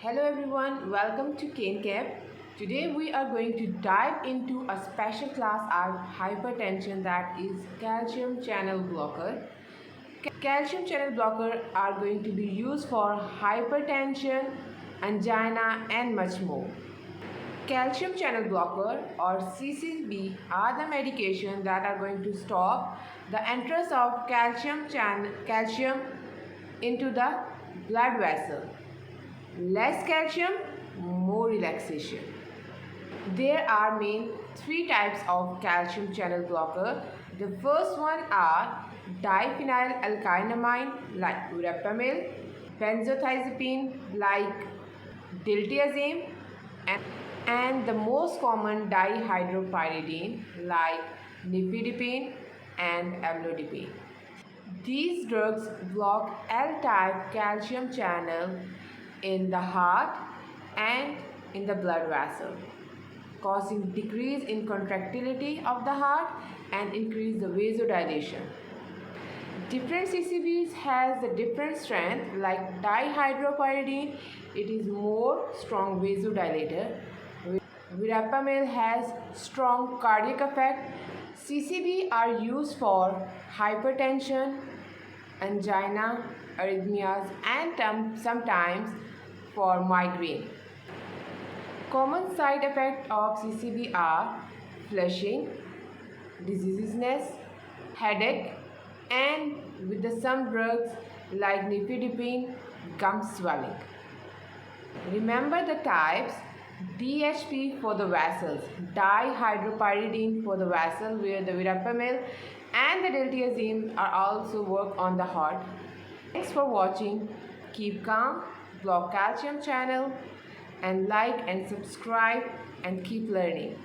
Hello everyone, welcome to Kain. Today we are going to dive into a special class on hypertension, that is calcium channel blocker. Calcium channel blocker are going to be used for hypertension, angina and much more. Calcium channel blocker or CCB are the medication that are going to stop the entrance of calcium into the blood vessel. Less calcium, more relaxation. There are main three types of calcium channel blocker. The first one are diphenylalkylamine like verapamil, benzodiazepine like diltiazem, and the most common dihydropyridine like nifedipine and amlodipine. These drugs block L-type calcium channel in the heart and in the blood vessel, causing decrease in contractility of the heart and increase the vasodilation. Different CCBs has a different strength. Like dihydropyridine, it is more strong vasodilator. Verapamil has strong cardiac effect. CCB are used for hypertension, angina, arrhythmias and sometimes for migraine. Common side effects of CCB are flushing, dizziness, headache, and with some drugs like nifedipine, gum swelling. Remember the types: DHP for the vessels, dihydropyridine for the vessel, where the verapamil and the diltiazem are also work on the heart. Thanks for watching. Keep calm, block calcium channel, and like and subscribe and keep learning.